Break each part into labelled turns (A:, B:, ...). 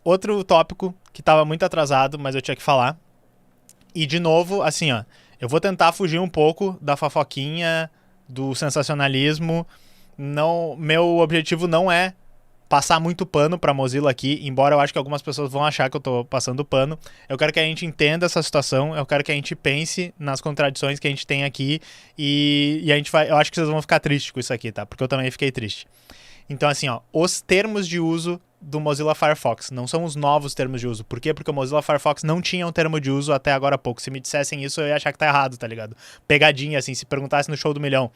A: Outro tópico que tava muito atrasado, mas eu tinha que falar. E de novo, assim, ó, eu vou tentar fugir um pouco da fofoquinha, do sensacionalismo. Não, meu objetivo não é passar muito pano pra Mozilla aqui, embora eu acho que algumas pessoas vão achar que eu tô passando pano. Eu quero que a gente entenda essa situação, eu quero que a gente pense nas contradições que a gente tem aqui e a gente vai, eu acho que vocês vão ficar tristes com isso aqui, tá? Porque eu também fiquei triste. Então, assim, ó, os termos de uso do Mozilla Firefox, não são os novos termos de uso. Por quê? Porque o Mozilla Firefox não tinha um termo de uso até agora há pouco. Se me dissessem isso, eu ia achar que tá errado, tá ligado? Pegadinha, assim, se perguntasse no show do milhão.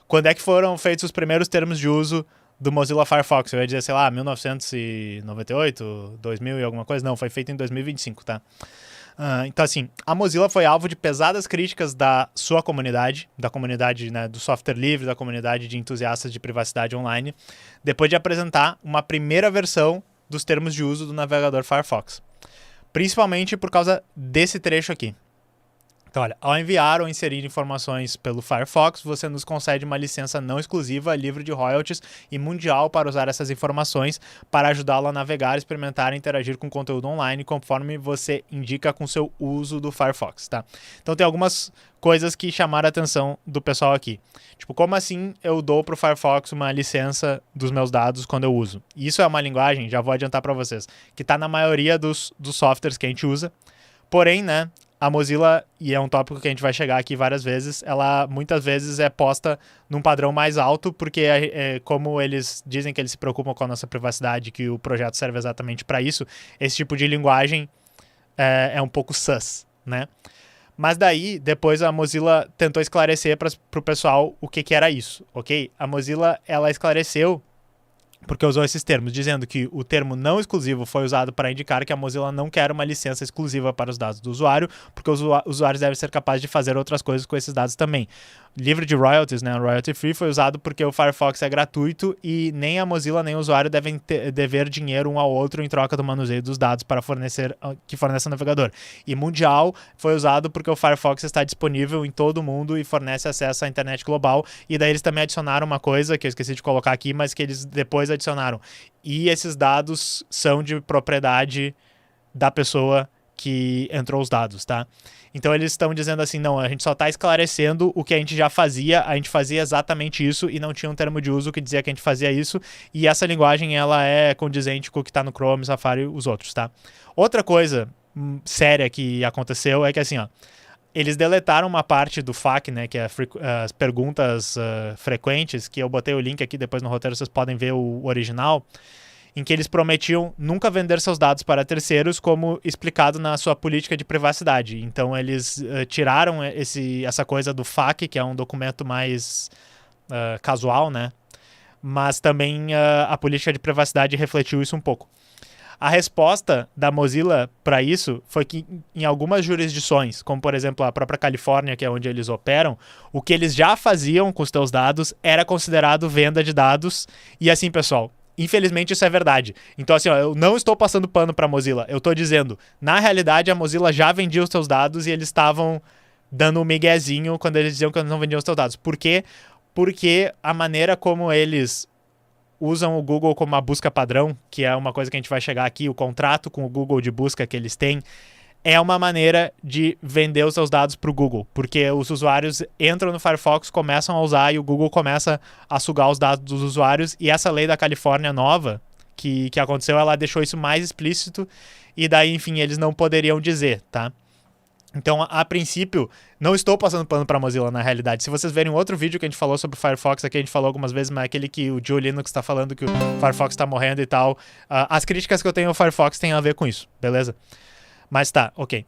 A: Quando é que foram feitos os primeiros termos de uso do Mozilla Firefox? Eu ia dizer, sei lá, 1998, 2000 e alguma coisa. Não, foi feito em 2025, tá? Então, assim, a Mozilla foi alvo de pesadas críticas da sua comunidade, da comunidade, né, do software livre, da comunidade de entusiastas de privacidade online, depois de apresentar uma primeira versão dos termos de uso do navegador Firefox. Principalmente por causa desse trecho aqui. Então, olha, ao enviar ou inserir informações pelo Firefox, você nos concede uma licença não exclusiva, livre de royalties e mundial para usar essas informações para ajudá-lo a navegar, experimentar e interagir com conteúdo online conforme você indica com seu uso do Firefox, tá? Então tem algumas coisas que chamaram a atenção do pessoal aqui. Tipo, como assim eu dou pro Firefox uma licença dos meus dados quando eu uso? Isso é uma linguagem, já vou adiantar para vocês, que está na maioria dos softwares que a gente usa. Porém, né, a Mozilla, e é um tópico que a gente vai chegar aqui várias vezes, ela muitas vezes é posta num padrão mais alto, porque como eles dizem que eles se preocupam com a nossa privacidade, que o projeto serve exatamente para isso, esse tipo de linguagem é um pouco sus, né? Mas daí, depois a Mozilla tentou esclarecer para o pessoal o que era isso, ok? A Mozilla, ela esclareceu porque usou esses termos, dizendo que o termo não exclusivo foi usado para indicar que a Mozilla não quer uma licença exclusiva para os dados do usuário, porque os usuários devem ser capazes de fazer outras coisas com esses dados também. Livre de royalties, né, royalty free, foi usado porque o Firefox é gratuito e nem a Mozilla nem o usuário devem dever dinheiro um ao outro em troca do manuseio dos dados para que fornece o navegador. E mundial foi usado porque o Firefox está disponível em todo o mundo e fornece acesso à internet global. E daí eles também adicionaram uma coisa que eu esqueci de colocar aqui, mas que eles depois adicionaram. E esses dados são de propriedade da pessoa que entrou os dados, tá? Então eles estão dizendo assim, não, a gente só está esclarecendo o que a gente já fazia, a gente fazia exatamente isso e não tinha um termo de uso que dizia que a gente fazia isso, e essa linguagem ela é condizente com o que está no Chrome, Safari e os outros, tá? Outra coisa séria que aconteceu é que assim, ó, eles deletaram uma parte do FAQ, né, que é as perguntas frequentes, que eu botei o link aqui depois no roteiro, vocês podem ver o original, em que eles prometiam nunca vender seus dados para terceiros, como explicado na sua política de privacidade. Então eles tiraram essa coisa do FAQ, que é um documento mais casual, né? Mas também a política de privacidade refletiu isso um pouco. A resposta da Mozilla para isso foi que em algumas jurisdições, como por exemplo a própria Califórnia, que é onde eles operam, o que eles já faziam com os teus dados era considerado venda de dados. E assim, pessoal, infelizmente isso é verdade. Então assim, ó, eu não estou passando pano para a Mozilla, eu estou dizendo, na realidade a Mozilla já vendia os seus dados e eles estavam dando um miguezinho quando eles diziam que eles não vendiam os seus dados. Por quê? Porque a maneira como eles usam o Google como uma busca padrão, que é uma coisa que a gente vai chegar aqui, o contrato com o Google de busca que eles têm, é uma maneira de vender os seus dados para o Google, porque os usuários entram no Firefox, começam a usar e o Google começa a sugar os dados dos usuários, e essa lei da Califórnia nova que aconteceu, ela deixou isso mais explícito, e daí, enfim, eles não poderiam dizer, tá? Então, a princípio, não estou passando pano para a Mozilla, na realidade. Se vocês verem outro vídeo que a gente falou sobre o Firefox, aqui a gente falou algumas vezes, mas aquele que o Joe Linux está falando que o Firefox está morrendo e tal, as críticas que eu tenho ao Firefox têm a ver com isso, beleza? Mas tá, ok.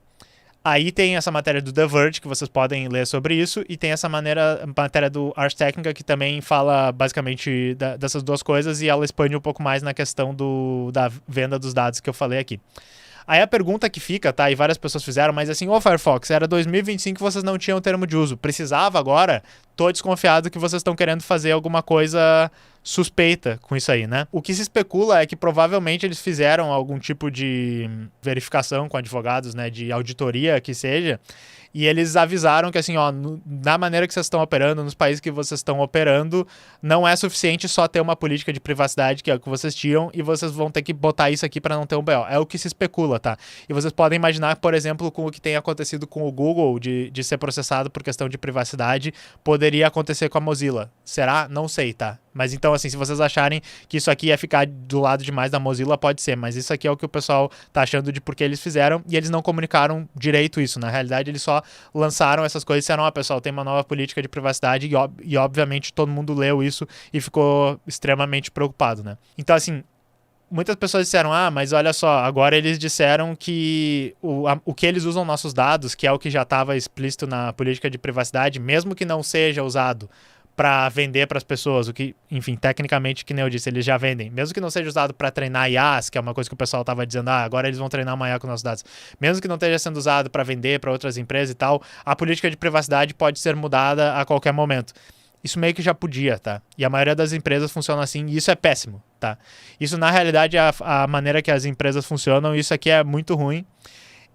A: Aí tem essa matéria do The Verge, que vocês podem ler sobre isso, e tem essa matéria do Ars Technica, que também fala basicamente dessas duas coisas, e ela expande um pouco mais na questão da venda dos dados que eu falei aqui. Aí a pergunta que fica, tá, e várias pessoas fizeram, mas assim, Firefox, era 2025 e vocês não tinham termo de uso, precisava agora tô desconfiado que vocês estão querendo fazer alguma coisa suspeita com isso aí, né? O que se especula é que provavelmente eles fizeram algum tipo de verificação com advogados, né, de auditoria que seja, e eles avisaram que assim, ó, na maneira que vocês estão operando, nos países que vocês estão operando, não é suficiente só ter uma política de privacidade, que é o que vocês tinham, e vocês vão ter que botar isso aqui para não ter um BO. É o que se especula, tá? E vocês podem imaginar, por exemplo, com o que tem acontecido com o Google, de ser processado por questão de privacidade, poderia acontecer com a Mozilla. Será? Não sei, tá? Mas então, assim, se vocês acharem que isso aqui ia ficar do lado demais da Mozilla, pode ser. Mas isso aqui é o que o pessoal tá achando de porque eles fizeram e eles não comunicaram direito isso. Na realidade, eles só lançaram essas coisas e disseram, ó, pessoal, tem uma nova política de privacidade e obviamente todo mundo leu isso e ficou extremamente preocupado, né? Então, assim, muitas pessoas disseram, mas olha só, agora eles disseram que o que eles usam nossos dados, que é o que já estava explícito na política de privacidade, mesmo que não seja usado para vender para as pessoas, o que, enfim, tecnicamente, que nem eu disse, eles já vendem. Mesmo que não seja usado para treinar IAs, que é uma coisa que o pessoal estava dizendo, agora eles vão treinar uma IA com nossos dados. Mesmo que não esteja sendo usado para vender para outras empresas e tal, a política de privacidade pode ser mudada a qualquer momento. Isso meio que já podia, tá? E a maioria das empresas funciona assim, e isso é péssimo, tá? Isso, na realidade, é a maneira que as empresas funcionam, e isso aqui é muito ruim.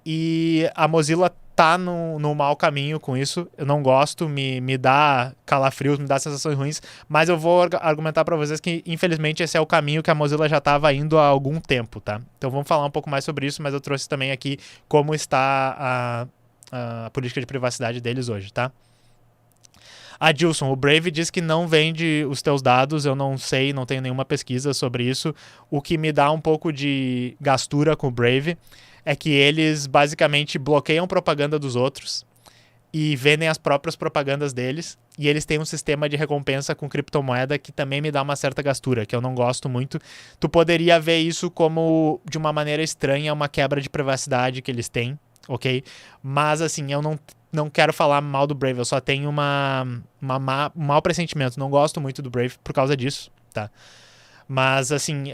A: E a Mozilla tá no mau caminho com isso. Eu não gosto, me dá calafrios, me dá sensações ruins, mas eu vou argumentar para vocês que, infelizmente, esse é o caminho que a Mozilla já estava indo há algum tempo, tá? Então vamos falar um pouco mais sobre isso, mas eu trouxe também aqui como está a política de privacidade deles hoje, tá? A Dilson, o Brave diz que não vende os teus dados, eu não sei, não tenho nenhuma pesquisa sobre isso. O que me dá um pouco de gastura com o Brave é que eles basicamente bloqueiam propaganda dos outros e vendem as próprias propagandas deles, e eles têm um sistema de recompensa com criptomoeda que também me dá uma certa gastura, que eu não gosto muito. Tu poderia ver isso como, de uma maneira estranha, uma quebra de privacidade que eles têm, ok? Mas assim, eu não quero falar mal do Brave, eu só tenho um mau pressentimento, não gosto muito do Brave por causa disso, tá? Mas assim,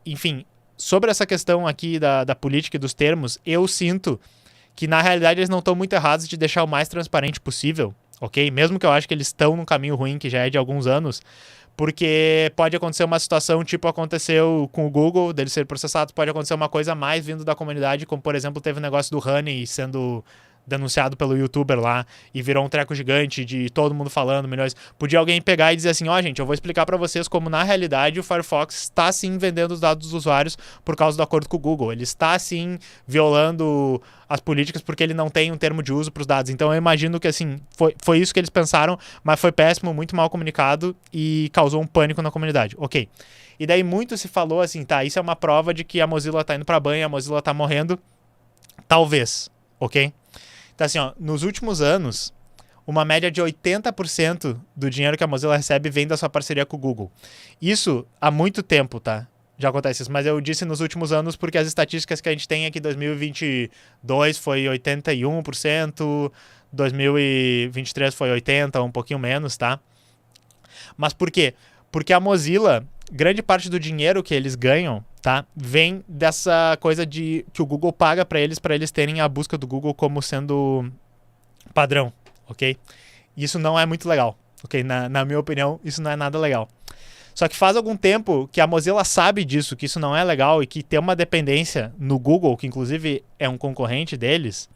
A: enfim, sobre essa questão aqui da política e dos termos, eu sinto que na realidade eles não estão muito errados de deixar o mais transparente possível, ok? Mesmo que eu acho que eles estão num caminho ruim que já é de alguns anos, porque pode acontecer uma situação tipo aconteceu com o Google, deles ser processados, pode acontecer uma coisa mais vindo da comunidade, como por exemplo teve o negócio do Honey sendo denunciado pelo youtuber lá e virou um treco gigante de todo mundo falando, milhões. Podia alguém pegar e dizer assim, gente, eu vou explicar para vocês como na realidade o Firefox está sim vendendo os dados dos usuários por causa do acordo com o Google. Ele está sim violando as políticas porque ele não tem um termo de uso para os dados. Então eu imagino que assim, foi isso que eles pensaram, mas foi péssimo, muito mal comunicado e causou um pânico na comunidade. Ok. E daí muito se falou assim, tá, isso é uma prova de que a Mozilla tá indo para banho, a Mozilla tá morrendo. Talvez, ok? Então, assim, nos últimos anos, uma média de 80% do dinheiro que a Mozilla recebe vem da sua parceria com o Google. Isso há muito tempo, tá? Já acontece isso, mas eu disse nos últimos anos porque as estatísticas que a gente tem aqui, 2022 foi 81%, 2023 foi 80%, um pouquinho menos, tá? Mas por quê? Porque a Mozilla, grande parte do dinheiro que eles ganham, tá, vem dessa coisa de que o Google paga para eles terem a busca do Google como sendo padrão, ok? Isso não é muito legal, ok? Na minha opinião, isso não é nada legal. Só que faz algum tempo que a Mozilla sabe disso, que isso não é legal e que ter uma dependência no Google, que inclusive é um concorrente deles,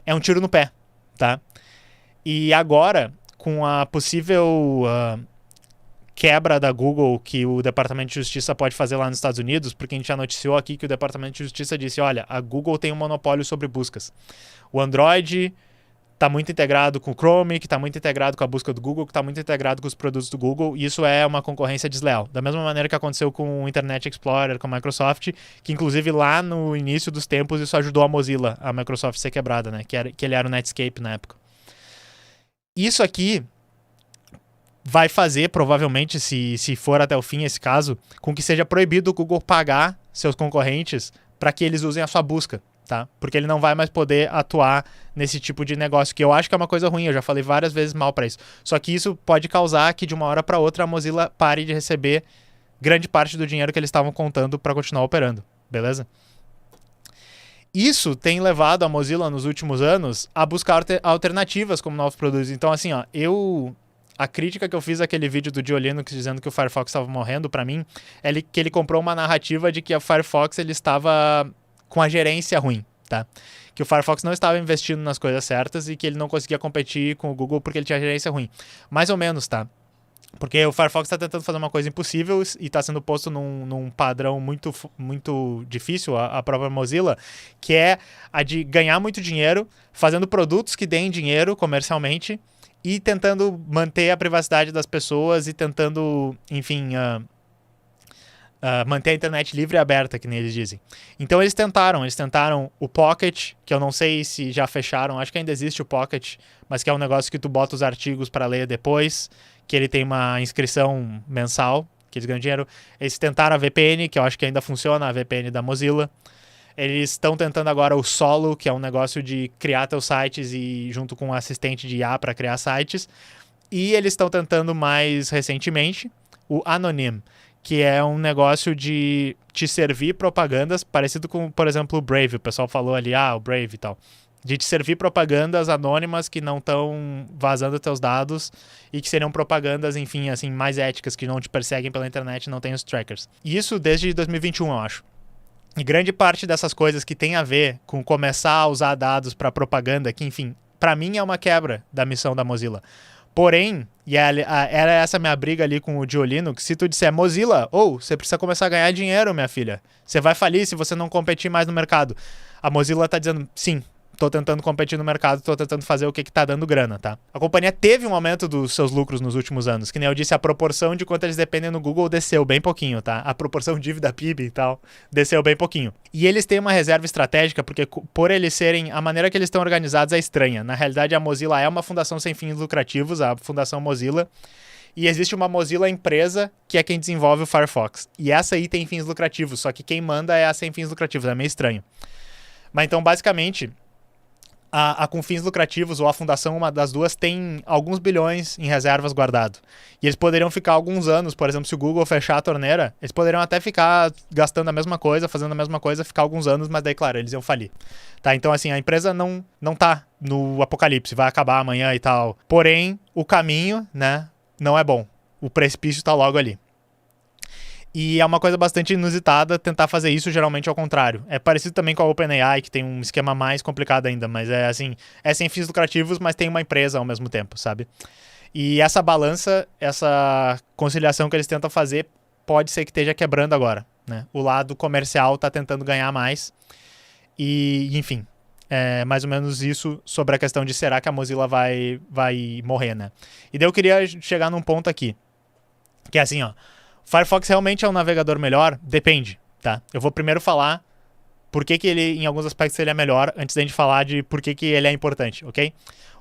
A: é um tiro no pé, tá? E agora, com a possível quebra da Google que o Departamento de Justiça pode fazer lá nos Estados Unidos, porque a gente já noticiou aqui que o Departamento de Justiça disse, olha, a Google tem um monopólio sobre buscas. O Android está muito integrado com o Chrome, que está muito integrado com a busca do Google, que está muito integrado com os produtos do Google, e isso é uma concorrência desleal. Da mesma maneira que aconteceu com o Internet Explorer, com a Microsoft, que inclusive lá no início dos tempos isso ajudou a Mozilla, a Microsoft ser quebrada, né? Que ele era o Netscape na época. Isso aqui vai fazer, provavelmente, se for até o fim esse caso, com que seja proibido o Google pagar seus concorrentes para que eles usem a sua busca, tá? Porque ele não vai mais poder atuar nesse tipo de negócio, que eu acho que é uma coisa ruim, eu já falei várias vezes mal para isso. Só que isso pode causar que de uma hora para outra a Mozilla pare de receber grande parte do dinheiro que eles estavam contando para continuar operando, beleza? Isso tem levado a Mozilla nos últimos anos a buscar alternativas como novos produtos. Então, assim, eu a crítica que eu fiz àquele vídeo do Dio Linux dizendo que o Firefox estava morrendo, para mim, é que ele comprou uma narrativa de que o Firefox ele estava com a gerência ruim, tá? Que o Firefox não estava investindo nas coisas certas e que ele não conseguia competir com o Google porque ele tinha gerência ruim. Mais ou menos, tá? Porque o Firefox está tentando fazer uma coisa impossível e está sendo posto num padrão muito difícil, a própria Mozilla, que é a de ganhar muito dinheiro fazendo produtos que deem dinheiro comercialmente e tentando manter a privacidade das pessoas e tentando, enfim, manter a internet livre e aberta, que nem eles dizem. Então eles tentaram o Pocket, que eu não sei se já fecharam, acho que ainda existe o Pocket, mas que é um negócio que tu bota os artigos para ler depois, que ele tem uma inscrição mensal, que eles ganham dinheiro. Eles tentaram a VPN, que eu acho que ainda funciona, a VPN da Mozilla. Eles estão tentando agora o Solo, que é um negócio de criar teus sites e junto com um assistente de IA para criar sites. E eles estão tentando mais recentemente o Anonym, que é um negócio de te servir propagandas, parecido com, por exemplo, o Brave. O pessoal falou ali, o Brave e tal. De te servir propagandas anônimas que não estão vazando teus dados e que seriam propagandas, enfim, assim, mais éticas, que não te perseguem pela internet e não tem os trackers. E isso desde 2021, eu acho. E grande parte dessas coisas que tem a ver com começar a usar dados para propaganda, que, enfim, para mim é uma quebra da missão da Mozilla. Porém, e era essa minha briga ali com o Dio Linux, se tu disser Mozilla, você precisa começar a ganhar dinheiro, minha filha. Você vai falir se você não competir mais no mercado. A Mozilla tá dizendo, sim, tô tentando competir no mercado, tô tentando fazer o que tá dando grana, tá? A companhia teve um aumento dos seus lucros nos últimos anos, que nem eu disse, a proporção de quanto eles dependem no Google desceu bem pouquinho, tá? A proporção dívida PIB e tal desceu bem pouquinho. E eles têm uma reserva estratégica, porque por eles serem, a maneira que eles estão organizados é estranha. Na realidade, a Mozilla é uma fundação sem fins lucrativos, a Fundação Mozilla, e existe uma Mozilla empresa, que é quem desenvolve o Firefox. E essa aí tem fins lucrativos, só que quem manda é a sem fins lucrativos, é meio estranho. Mas então, basicamente, a com fins lucrativos, ou a fundação, uma das duas, tem alguns bilhões em reservas guardado. E eles poderiam ficar alguns anos, por exemplo, se o Google fechar a torneira, eles poderiam até ficar gastando a mesma coisa, fazendo a mesma coisa, ficar alguns anos, mas daí, claro, eles iam falir. Tá, então, assim, a empresa não tá no apocalipse, vai acabar amanhã e tal. Porém, o caminho, né, não é bom. O precipício tá logo ali. E é uma coisa bastante inusitada tentar fazer isso, geralmente ao contrário. É parecido também com a OpenAI, que tem um esquema mais complicado ainda, mas é assim, é sem fins lucrativos, mas tem uma empresa ao mesmo tempo, sabe? E essa balança, essa conciliação que eles tentam fazer, pode ser que esteja quebrando agora, né? O lado comercial está tentando ganhar mais. E, enfim, é mais ou menos isso sobre a questão de será que a Mozilla vai morrer, né? E daí eu queria chegar num ponto aqui, que é assim, ó. Firefox realmente é um navegador melhor? Depende, tá? Eu vou primeiro falar por que ele, em alguns aspectos, ele é melhor, antes da gente falar de por que ele é importante, ok?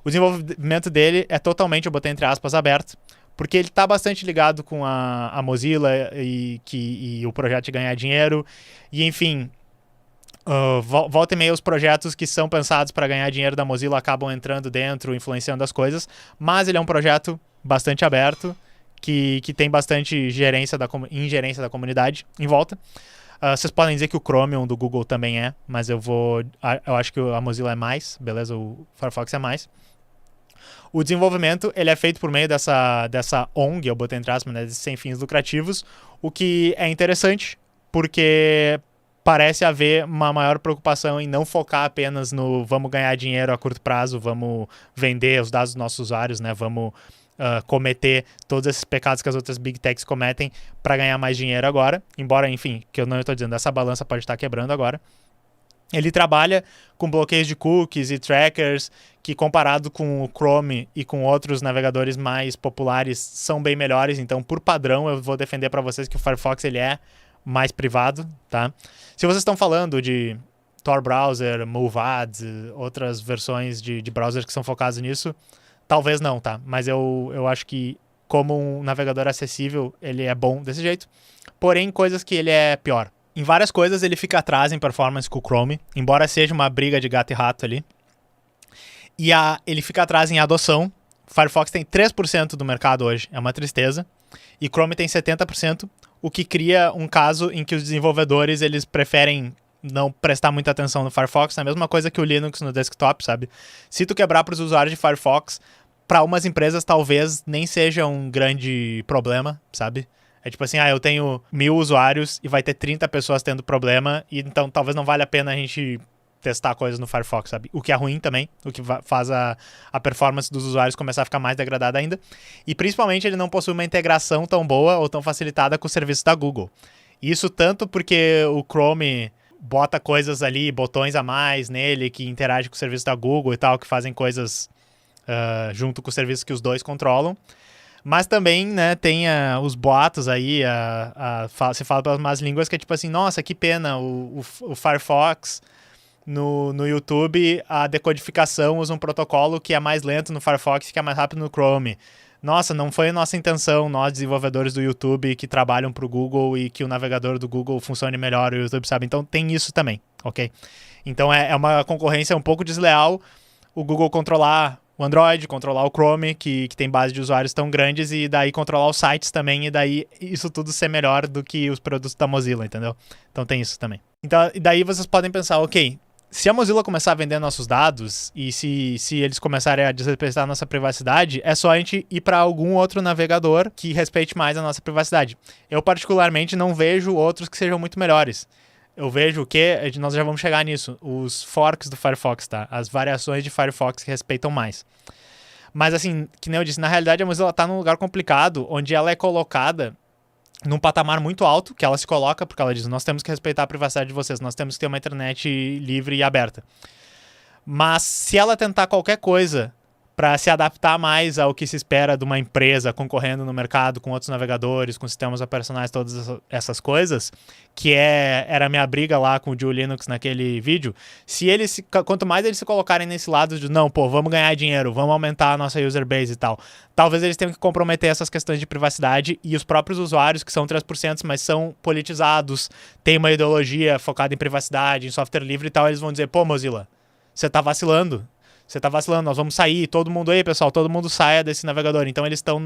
A: O desenvolvimento dele é totalmente, eu botei entre aspas, aberto, porque ele está bastante ligado com a Mozilla e o projeto de ganhar dinheiro. E, enfim, volta e meia os projetos que são pensados para ganhar dinheiro da Mozilla acabam entrando dentro, influenciando as coisas, mas ele é um projeto bastante aberto, que tem bastante ingerência da comunidade em volta. Vocês podem dizer que o Chromium do Google também é, mas eu acho que a Mozilla é mais, beleza? O Firefox é mais. O desenvolvimento ele é feito por meio dessa ONG, eu botei entre aspas, né, sem fins lucrativos, o que é interessante, porque parece haver uma maior preocupação em não focar apenas no vamos ganhar dinheiro a curto prazo, vamos vender os dados dos nossos usuários, né? Vamos cometer todos esses pecados que as outras Big Techs cometem para ganhar mais dinheiro agora. Embora, enfim, que eu não estou dizendo, essa balança pode estar quebrando agora. Ele trabalha com bloqueios de cookies e trackers que, comparado com o Chrome e com outros navegadores mais populares, são bem melhores. Então, por padrão, eu vou defender para vocês que o Firefox ele é mais privado, tá? Se vocês estão falando de Tor Browser, Move Ads, outras versões de browsers que são focados nisso, talvez não, tá? Mas eu acho que, como um navegador acessível, ele é bom desse jeito. Porém, coisas que ele é pior. Em várias coisas, ele fica atrás em performance com o Chrome, embora seja uma briga de gato e rato ali. E ele fica atrás em adoção. Firefox tem 3% do mercado hoje, é uma tristeza. E Chrome tem 70%, o que cria um caso em que os desenvolvedores eles preferem não prestar muita atenção no Firefox. É a mesma coisa que o Linux no desktop, sabe? Se tu quebrar para os usuários de Firefox, para umas empresas talvez nem seja um grande problema, sabe? É tipo assim, eu tenho 1.000 usuários e vai ter 30 pessoas tendo problema, e então talvez não valha a pena a gente testar coisas no Firefox, sabe? O que é ruim também, o que faz a performance dos usuários começar a ficar mais degradada ainda. E principalmente ele não possui uma integração tão boa ou tão facilitada com o serviço da Google. Isso tanto porque o Chrome bota coisas ali, botões a mais nele, que interagem com o serviço da Google e tal, que fazem coisas junto com o serviço que os dois controlam. Mas também, né, tem os boatos aí, se fala pelas más línguas, que é tipo assim, nossa, que pena, o Firefox no YouTube, a decodificação usa um protocolo que é mais lento no Firefox e que é mais rápido no Chrome. Nossa, não foi a nossa intenção, nós desenvolvedores do YouTube que trabalham para o Google e que o navegador do Google funcione melhor, o YouTube sabe. Então tem isso também, ok? Então é uma concorrência um pouco desleal o Google controlar o Android, controlar o Chrome, que tem base de usuários tão grandes, e daí controlar os sites também, e daí isso tudo ser melhor do que os produtos da Mozilla, entendeu? Então tem isso também. Então, e daí vocês podem pensar, ok, se a Mozilla começar a vender nossos dados e se eles começarem a desrespeitar a nossa privacidade, é só a gente ir para algum outro navegador que respeite mais a nossa privacidade. Eu, particularmente, não vejo outros que sejam muito melhores. Eu vejo que, nós já vamos chegar nisso, os forks do Firefox, tá? As variações de Firefox que respeitam mais. Mas assim, que nem eu disse, na realidade a Mozilla está num lugar complicado, onde ela é colocada num patamar muito alto, que ela se coloca, porque ela diz, nós temos que respeitar a privacidade de vocês, nós temos que ter uma internet livre e aberta. Mas se ela tentar qualquer coisa para se adaptar mais ao que se espera de uma empresa concorrendo no mercado com outros navegadores, com sistemas operacionais, todas essas coisas, que era a minha briga lá com o Joe Linux naquele vídeo, quanto mais eles se colocarem nesse lado de, não, pô, vamos ganhar dinheiro, vamos aumentar a nossa user base e tal, talvez eles tenham que comprometer essas questões de privacidade, e os próprios usuários, que são 3%, mas são politizados, têm uma ideologia focada em privacidade, em software livre e tal, eles vão dizer, pô, Mozilla, você tá vacilando, nós vamos sair, todo mundo aí, pessoal, todo mundo saia desse navegador. Então eles estão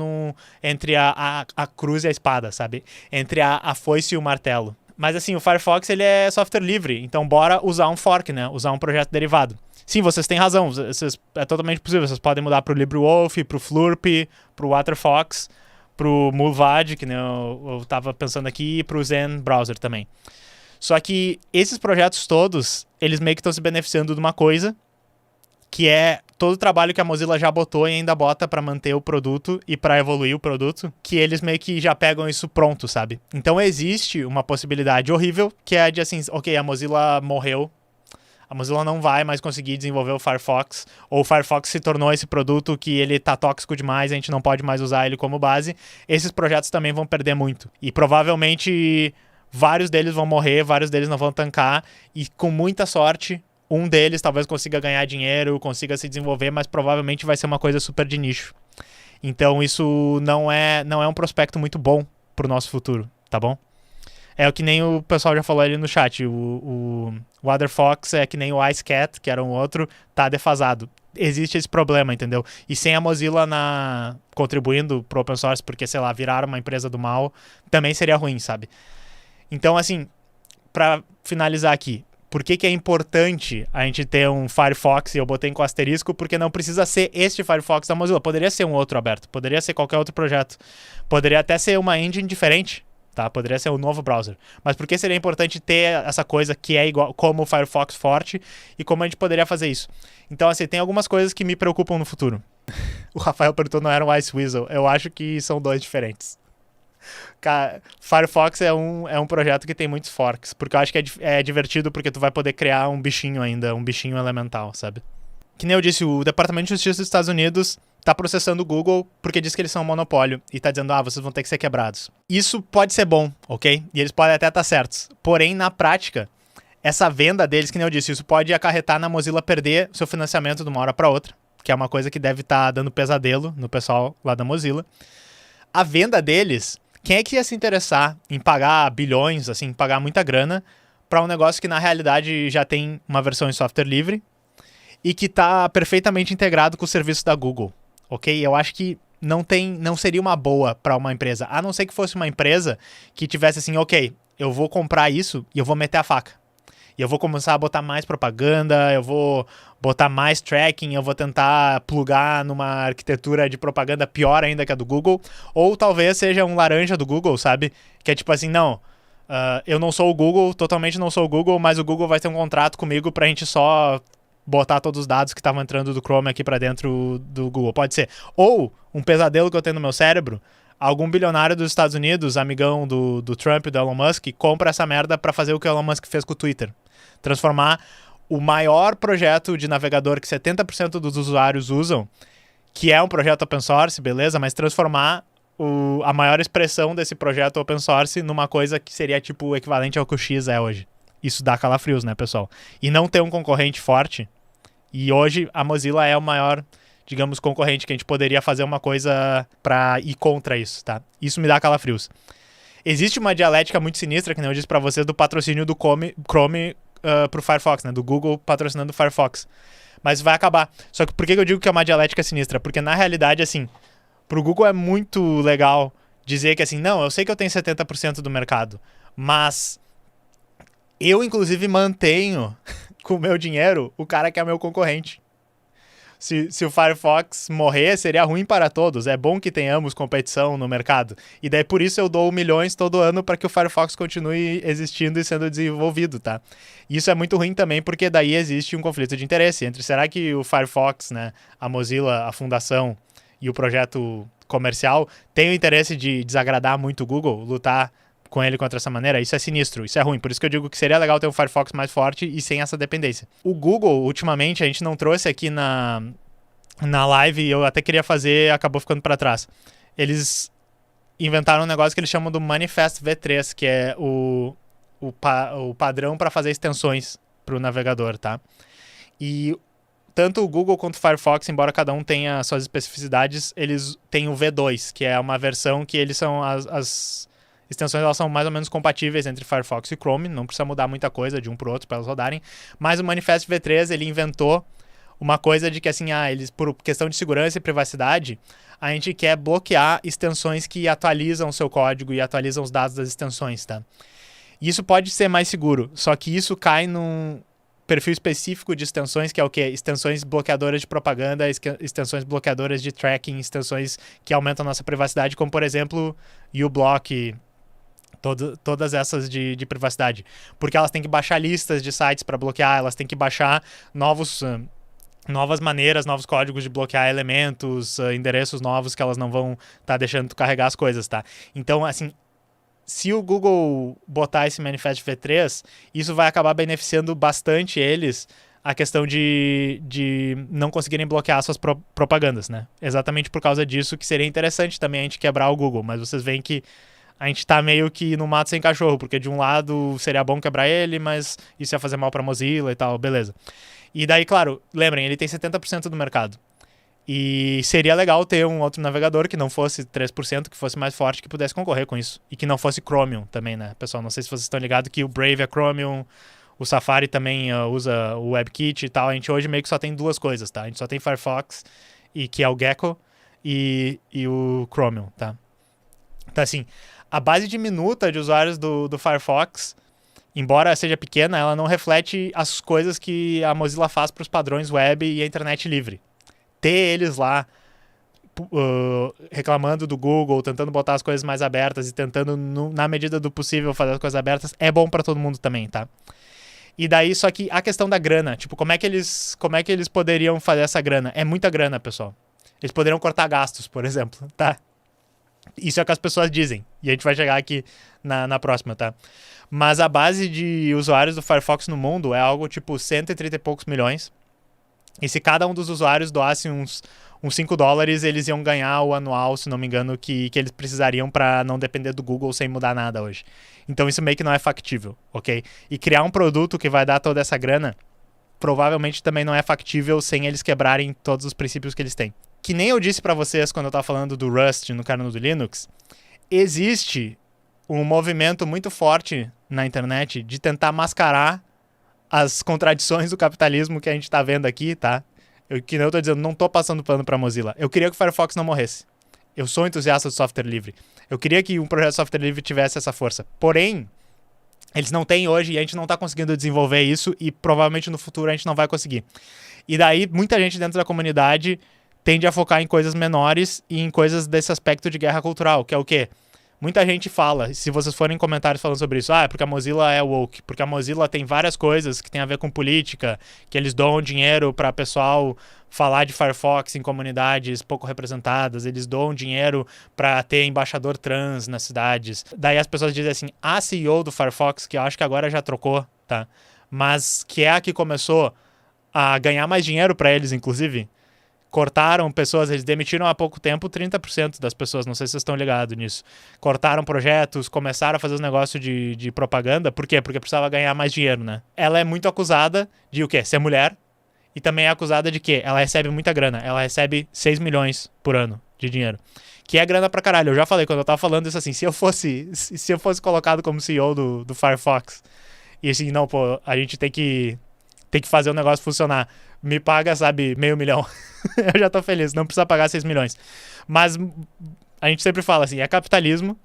A: entre a cruz e a espada, sabe? Entre a foice e o martelo. Mas assim, o Firefox ele é software livre, então bora usar um fork, né? Usar um projeto derivado. Sim, vocês têm razão, é totalmente possível, vocês podem mudar pro LibreWolf, pro Flurp, pro WaterFox, pro Mullvad, que nem eu tava pensando aqui, e pro Zen Browser também. Só que esses projetos todos, eles meio que estão se beneficiando de uma coisa, que é todo o trabalho que a Mozilla já botou e ainda bota para manter o produto e para evoluir o produto, que eles meio que já pegam isso pronto, sabe? Então existe uma possibilidade horrível, que é a de assim, ok, a Mozilla morreu, a Mozilla não vai mais conseguir desenvolver o Firefox, ou o Firefox se tornou esse produto que ele tá tóxico demais, a gente não pode mais usar ele como base. Esses projetos também vão perder muito. E provavelmente vários deles vão morrer, vários deles não vão tancar, e com muita sorte um deles talvez consiga ganhar dinheiro, consiga se desenvolver, mas provavelmente vai ser uma coisa super de nicho. Então isso não é um prospecto muito bom pro nosso futuro, tá bom? É o que nem o pessoal já falou ali no chat, o WaterFox é que nem o IceCat, que era um outro, tá defasado. Existe esse problema, entendeu? E sem a Mozilla contribuindo pro open source, porque, sei lá, viraram uma empresa do mal, também seria ruim, sabe? Então, assim, pra finalizar aqui, por que é importante a gente ter um Firefox, e eu botei com asterisco, porque não precisa ser este Firefox da Mozilla, poderia ser um outro aberto, poderia ser qualquer outro projeto, poderia até ser uma engine diferente, tá? Poderia ser um novo browser, mas por que seria importante ter essa coisa que é igual, como o Firefox forte, e como a gente poderia fazer isso? Então, assim, tem algumas coisas que me preocupam no futuro. O Rafael perguntou, não era um Iceweasel, eu acho que são dois diferentes. Firefox é um projeto que tem muitos forks, porque eu acho que é divertido porque tu vai poder criar um bichinho ainda, um bichinho elemental, sabe? Que nem eu disse, o Departamento de Justiça dos Estados Unidos tá processando o Google porque diz que eles são um monopólio e tá dizendo, vocês vão ter que ser quebrados. Isso pode ser bom, ok? E eles podem até estar certos. Porém, na prática, essa venda deles, que nem eu disse, isso pode acarretar na Mozilla perder seu financiamento de uma hora para outra, que é uma coisa que deve estar dando pesadelo no pessoal lá da Mozilla. A venda deles, quem é que ia se interessar em pagar bilhões, assim, pagar muita grana para um negócio que na realidade já tem uma versão em software livre e que está perfeitamente integrado com o serviço da Google, ok? Eu acho que não seria uma boa para uma empresa, a não ser que fosse uma empresa que tivesse assim, ok, eu vou comprar isso e eu vou meter a faca. e eu vou começar a botar mais propaganda, eu vou botar mais tracking, eu vou tentar plugar numa arquitetura de propaganda pior ainda que a do Google, ou talvez seja um laranja do Google, sabe? Que é tipo assim, não, eu não sou o Google, totalmente não sou o Google, mas o Google vai ter um contrato comigo pra gente só botar todos os dados que estavam entrando do Chrome aqui pra dentro do Google. Pode ser. Ou um pesadelo que eu tenho no meu cérebro, algum bilionário dos Estados Unidos, amigão do Trump e do Elon Musk, compra essa merda pra fazer o que o Elon Musk fez com o Twitter. Transformar o maior projeto de navegador que 70% dos usuários usam, que é um projeto open source, beleza, mas transformar a maior expressão desse projeto open source numa coisa que seria tipo o equivalente ao que o X é hoje. Isso dá calafrios, né, pessoal? E não ter um concorrente forte. E hoje a Mozilla é o maior, digamos, concorrente que a gente poderia fazer uma coisa pra ir contra isso, tá? Isso me dá calafrios. Existe uma dialética muito sinistra, que nem eu disse pra vocês, do patrocínio do Chrome pro Firefox, né? Do Google patrocinando o Firefox. Mas vai acabar. Só que por que eu digo que é uma dialética sinistra? Porque na realidade, assim, pro Google é muito legal dizer que assim, não, eu sei que eu tenho 70% do mercado, mas eu, inclusive, mantenho com o meu dinheiro o cara que é meu concorrente. Se o Firefox morrer, seria ruim para todos. É bom que tenhamos competição no mercado. E daí por isso eu dou milhões todo ano para que o Firefox continue existindo e sendo desenvolvido, tá? E isso é muito ruim também, porque daí existe um conflito de interesse entre será que o Firefox, né, a Mozilla, a fundação e o projeto comercial tem o interesse de desagradar muito o Google, lutar com ele contra essa maneira? Isso é sinistro, isso é ruim. Por isso que eu digo que seria legal ter um Firefox mais forte e sem essa dependência. O Google, ultimamente, a gente não trouxe aqui na live, eu até queria fazer, acabou ficando para trás. Eles inventaram um negócio que eles chamam do Manifest V3, que é o padrão para fazer extensões para o navegador, tá? E tanto o Google quanto o Firefox, embora cada um tenha suas especificidades, eles têm o V2, que é uma versão que eles são as extensões, elas são mais ou menos compatíveis entre Firefox e Chrome, não precisa mudar muita coisa de um para o outro para elas rodarem, mas o Manifest V3, ele inventou uma coisa de que assim, eles, por questão de segurança e privacidade, a gente quer bloquear extensões que atualizam o seu código e atualizam os dados das extensões, tá? E isso pode ser mais seguro, só que isso cai num perfil específico de extensões, que é o quê? Extensões bloqueadoras de propaganda, extensões bloqueadoras de tracking, extensões que aumentam a nossa privacidade, como por exemplo uBlock, todas essas de privacidade. Porque elas têm que baixar listas de sites para bloquear, elas têm que baixar novas maneiras, novos códigos de bloquear elementos, endereços novos que elas não vão estar deixando tu carregar as coisas, tá? Então, assim, se o Google botar esse Manifest V3, isso vai acabar beneficiando bastante eles a questão de não conseguirem bloquear suas propagandas, né? Exatamente por causa disso que seria interessante também a gente quebrar o Google, mas vocês veem que a gente tá meio que no mato sem cachorro, porque de um lado seria bom quebrar ele, mas isso ia fazer mal pra Mozilla e tal, beleza. E daí, claro, lembrem, ele tem 70% do mercado. E seria legal ter um outro navegador que não fosse 3%, que fosse mais forte, que pudesse concorrer com isso. E que não fosse Chromium também, né? Pessoal, não sei se vocês estão ligados que o Brave é Chromium, o Safari também usa o WebKit e tal. A gente hoje meio que só tem duas coisas, tá? A gente só tem Firefox, que é o Gecko, e o Chromium, tá? Então, assim, a base diminuta de usuários do Firefox, embora seja pequena, ela não reflete as coisas que a Mozilla faz para os padrões web e a internet livre. Ter eles lá reclamando do Google, tentando botar as coisas mais abertas e tentando, na medida do possível, fazer as coisas abertas, é bom para todo mundo também, tá? E daí, só que a questão da grana, tipo, como é que eles poderiam fazer essa grana? É muita grana, pessoal. Eles poderiam cortar gastos, por exemplo, tá? Isso é o que as pessoas dizem. E a gente vai chegar aqui na próxima, tá? Mas a base de usuários do Firefox no mundo é algo tipo 130 e poucos milhões. E se cada um dos usuários doasse uns $5, eles iam ganhar o anual, se não me engano, que eles precisariam para não depender do Google sem mudar nada hoje. Então isso meio que não é factível, ok? E criar um produto que vai dar toda essa grana provavelmente também não é factível sem eles quebrarem todos os princípios que eles têm. Que nem eu disse para vocês quando eu estava falando do Rust no kernel do Linux, existe um movimento muito forte na internet de tentar mascarar as contradições do capitalismo que a gente está vendo aqui, tá? Que nem eu tô dizendo, não tô passando pano pra Mozilla. Eu queria que o Firefox não morresse. Eu sou entusiasta do software livre. Eu queria que um projeto de software livre tivesse essa força. Porém, Eles não têm hoje e a gente não tá conseguindo desenvolver isso e provavelmente no futuro a gente não vai conseguir. E daí, muita gente dentro da comunidade tende a focar em coisas menores e em coisas desse aspecto de guerra cultural, que é o quê? Muita gente fala, se vocês forem em comentários falando sobre isso, é porque a Mozilla é woke, porque a Mozilla tem várias coisas que tem a ver com política, que eles dão dinheiro para pessoal falar de Firefox em comunidades pouco representadas, eles dão dinheiro para ter embaixador trans nas cidades. Daí as pessoas dizem assim, a CEO do Firefox, que eu acho que agora já trocou, tá? Mas que é a que começou a ganhar mais dinheiro para eles, inclusive, cortaram pessoas, eles demitiram há pouco tempo 30% das pessoas, não sei se vocês estão ligados nisso. Cortaram projetos, começaram a fazer os negócios de propaganda, por quê? Porque precisava ganhar mais dinheiro, né? Ela é muito acusada de o quê? Ser mulher, e também é acusada de que ela recebe muita grana, ela recebe 6 milhões por ano de dinheiro. Que é grana pra caralho, eu já falei, quando eu tava falando isso assim, se eu fosse colocado como CEO do Firefox, e assim, não, pô, a gente tem que fazer o negócio funcionar. Me paga, sabe, $500 mil. Eu já tô feliz, não precisa pagar 6 milhões. Mas a gente sempre fala assim, é capitalismo.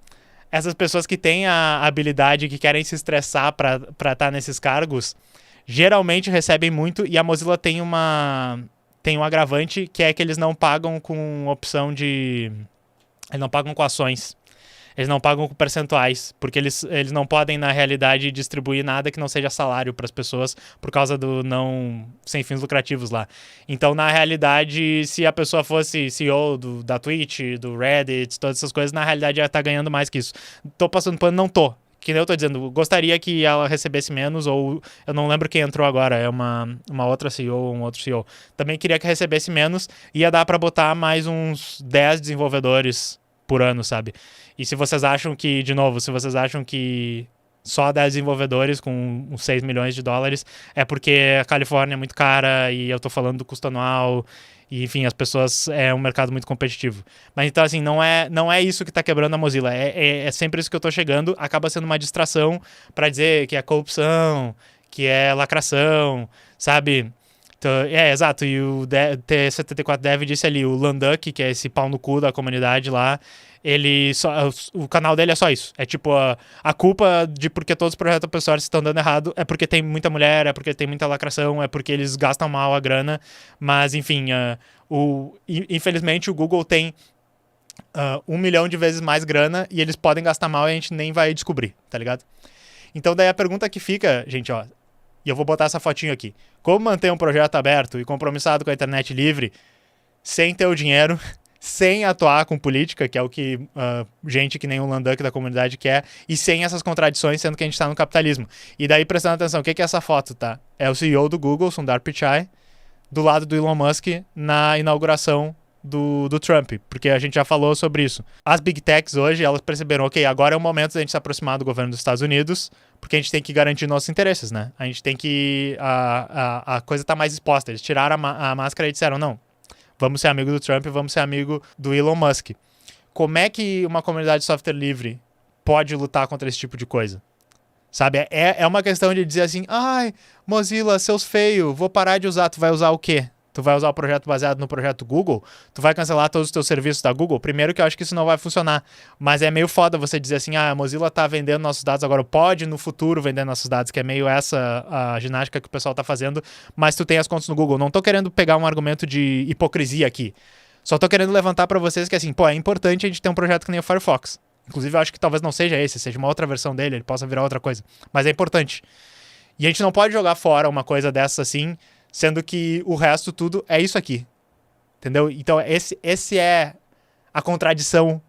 A: Essas pessoas que têm a habilidade, que querem se estressar pra estar nesses cargos, geralmente recebem muito, e a Mozilla tem um agravante, que é que eles não pagam com opção de... Eles não pagam com ações. Eles não pagam com percentuais, porque eles não podem, na realidade, distribuir nada que não seja salário para as pessoas por causa do não... sem fins lucrativos lá. Então, na realidade, se a pessoa fosse CEO da Twitch, do Reddit, todas essas coisas, na realidade ela tá ganhando mais que isso. Tô passando pano, não tô. Que nem eu tô dizendo, gostaria que ela recebesse menos, ou eu não lembro quem entrou agora, é uma outra CEO, um outro CEO. Também queria que recebesse menos, ia dar para botar mais uns 10 desenvolvedores por ano, sabe? E se vocês acham que, de novo, se vocês acham que só 10 desenvolvedores com uns 6 milhões de dólares é porque a Califórnia é muito cara e eu tô falando do custo anual e, enfim, as pessoas... é um mercado muito competitivo. Mas então, assim, não é isso que tá quebrando a Mozilla. É sempre isso que eu tô chegando. Acaba sendo uma distração pra dizer que é corrupção, que é lacração, sabe? Então, exato. E o T74Dev disse ali, o Landuck, que é esse pau no cu da comunidade lá, o canal dele é só isso. É tipo, a culpa de porque todos os projetos open source estão dando errado é porque tem muita mulher, é porque tem muita lacração, é porque eles gastam mal a grana. Mas, enfim, infelizmente o Google tem 1 milhão de vezes mais grana e eles podem gastar mal e a gente nem vai descobrir, tá ligado? Então daí a pergunta que fica, gente, ó, e eu vou botar essa fotinho aqui. Como manter um projeto aberto e compromissado com a internet livre sem ter o dinheiro, sem atuar com política, que é o que gente que nem o Landuck da comunidade quer, e sem essas contradições, sendo que a gente está no capitalismo. E daí, prestando atenção, o que é essa foto, tá? É o CEO do Google, Sundar Pichai, do lado do Elon Musk na inauguração do Trump, porque a gente já falou sobre isso. As Big Techs hoje, elas perceberam, ok, agora é o momento de a gente se aproximar do governo dos Estados Unidos, porque a gente tem que garantir nossos interesses, né? A gente tem que... A coisa tá mais exposta. Eles tiraram a máscara e disseram, não, vamos ser amigo do Trump, vamos ser amigo do Elon Musk. Como é que uma comunidade de software livre pode lutar contra esse tipo de coisa? Sabe? É uma questão de dizer assim, ai, Mozilla, seus feios, vou parar de usar. Tu vai usar o quê? Tu vai usar o projeto baseado no projeto Google? Tu vai cancelar todos os teus serviços da Google? Primeiro que eu acho que isso não vai funcionar. Mas é meio foda você dizer assim, a Mozilla tá vendendo nossos dados, agora pode no futuro vender nossos dados, que é meio essa a ginástica que o pessoal tá fazendo, mas tu tem as contas no Google. Não tô querendo pegar um argumento de hipocrisia aqui. Só tô querendo levantar pra vocês que assim, pô, é importante a gente ter um projeto que nem o Firefox. Inclusive, eu acho que talvez não seja esse, seja uma outra versão dele, ele possa virar outra coisa. Mas é importante. E a gente não pode jogar fora uma coisa dessa assim, sendo que o resto tudo é isso aqui. Entendeu? Então, esse é a contradição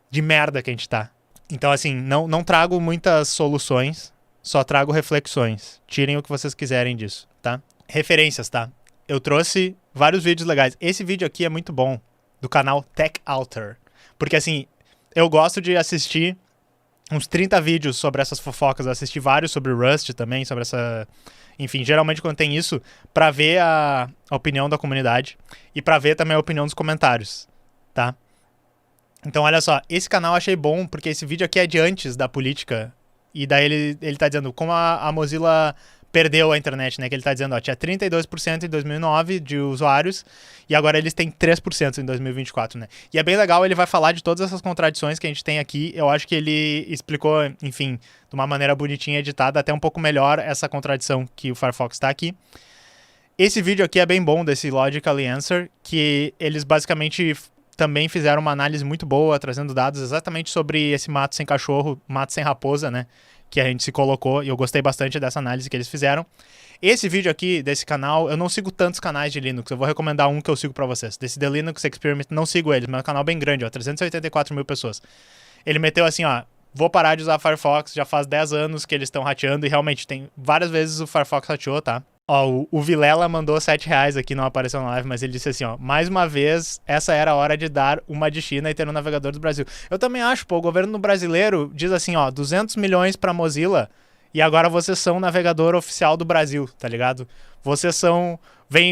A: de merda que a gente tá. Então, assim, não trago muitas soluções, só trago reflexões. Tirem o que vocês quiserem disso, tá? Referências, tá? Eu trouxe vários vídeos legais. Esse vídeo aqui é muito bom, do canal Tech Alter. Porque, assim, eu gosto de assistir uns 30 vídeos sobre essas fofocas. Eu assisti vários sobre Rust também, sobre essa... Enfim, geralmente quando tem isso, pra ver a opinião da comunidade e pra ver também a opinião dos comentários, tá? Então, olha só, esse canal eu achei bom, porque esse vídeo aqui é de antes da política, e daí ele tá dizendo como a Mozilla perdeu a internet, né? Que ele tá dizendo, ó, tinha 32% em 2009 de usuários e agora eles têm 3% em 2024, né? E é bem legal, ele vai falar de todas essas contradições que a gente tem aqui. Eu acho que ele explicou, enfim, de uma maneira bonitinha, editada, até um pouco melhor essa contradição que o Firefox tá aqui. Esse vídeo aqui é bem bom, desse Logically Answer, que eles basicamente também fizeram uma análise muito boa, trazendo dados exatamente sobre esse mato sem cachorro, mato sem raposa, né? Que a gente se colocou, e eu gostei bastante dessa análise que eles fizeram. Esse vídeo aqui, desse canal, eu não sigo tantos canais de Linux, eu vou recomendar um que eu sigo pra vocês. Desse The Linux Experiment, não sigo eles, mas é um canal bem grande, ó, 384 mil pessoas. Ele meteu assim, ó, vou parar de usar Firefox, já faz 10 anos que eles estão rateando, e realmente tem várias vezes o Firefox rateou, tá? Ó, o Vilela mandou R$7 aqui, não apareceu na live, mas ele disse assim, ó, mais uma vez, essa era a hora de dar uma de China e ter um navegador do Brasil. Eu também acho, pô, o governo brasileiro diz assim, ó, 200 milhões pra Mozilla e agora vocês são o navegador oficial do Brasil, tá ligado? Vocês são,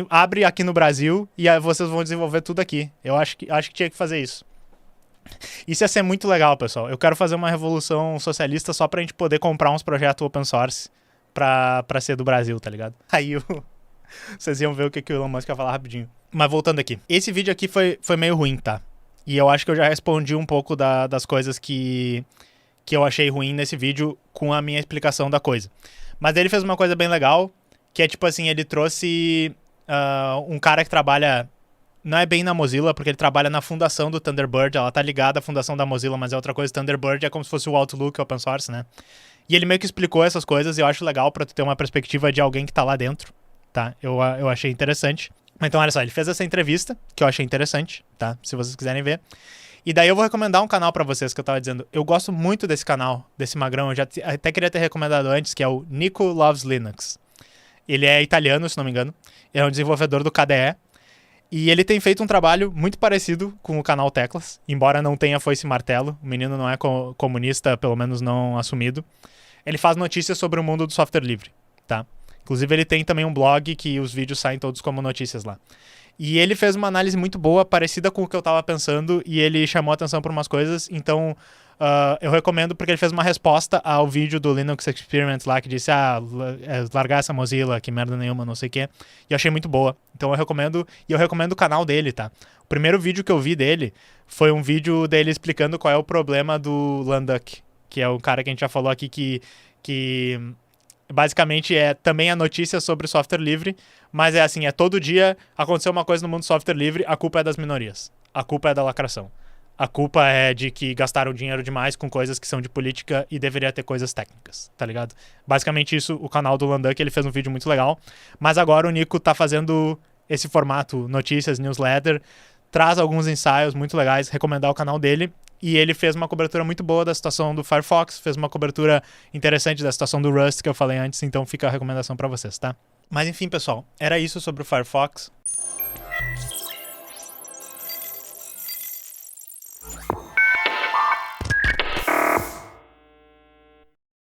A: abre aqui no Brasil e aí vocês vão desenvolver tudo aqui. Eu acho que tinha que fazer isso. Isso ia ser muito legal, pessoal. Eu quero fazer uma revolução socialista só pra gente poder comprar uns projetos open source pra ser do Brasil, tá ligado? Aí vocês iam ver o que o Elon Musk ia falar rapidinho. Mas voltando aqui. Esse vídeo aqui foi meio ruim, tá? E eu acho que eu já respondi um pouco das coisas que eu achei ruim nesse vídeo com a minha explicação da coisa. Mas ele fez uma coisa bem legal, que é tipo assim, ele trouxe um cara que trabalha... Não é bem na Mozilla, porque ele trabalha na fundação do Thunderbird. Ela tá ligada à fundação da Mozilla, mas é outra coisa. Thunderbird é como se fosse o Outlook open source, né? E ele meio que explicou essas coisas e eu acho legal pra tu ter uma perspectiva de alguém que tá lá dentro, tá? Eu achei interessante. Então, olha só, ele fez essa entrevista, que eu achei interessante, tá? Se vocês quiserem ver. E daí eu vou recomendar um canal pra vocês que eu tava dizendo. Eu gosto muito desse canal, desse magrão. Eu já até queria ter recomendado antes, que é o Nico Loves Linux. Ele é italiano, se não me engano. Ele é um desenvolvedor do KDE. E ele tem feito um trabalho muito parecido com o canal Teclas, embora não tenha foice e martelo. O menino não é comunista, pelo menos não assumido. Ele faz notícias sobre o mundo do software livre, tá? Inclusive ele tem também um blog que os vídeos saem todos como notícias lá. E ele fez uma análise muito boa, parecida com o que eu tava pensando, e ele chamou a atenção por umas coisas, então eu recomendo porque ele fez uma resposta ao vídeo do Linux Experiment lá, que disse, largar essa Mozilla, que merda nenhuma, não sei o quê, e eu achei muito boa. Então eu recomendo, e eu recomendo o canal dele, tá? O primeiro vídeo que eu vi dele foi um vídeo dele explicando qual é o problema do Landuck, que é o cara que a gente já falou aqui que basicamente é também a notícia sobre software livre, mas é assim, todo dia aconteceu uma coisa no mundo do software livre, a culpa é das minorias, a culpa é da lacração, a culpa é de que gastaram dinheiro demais com coisas que são de política e deveria ter coisas técnicas, tá ligado? Basicamente isso, o canal do Landuck, ele fez um vídeo muito legal, mas agora o Nico tá fazendo esse formato notícias, newsletter, traz alguns ensaios muito legais, recomendar o canal dele. E ele fez uma cobertura muito boa da situação do Firefox, fez uma cobertura interessante da situação do Rust que eu falei antes, então fica a recomendação pra vocês, tá? Mas enfim, pessoal, era isso sobre o Firefox.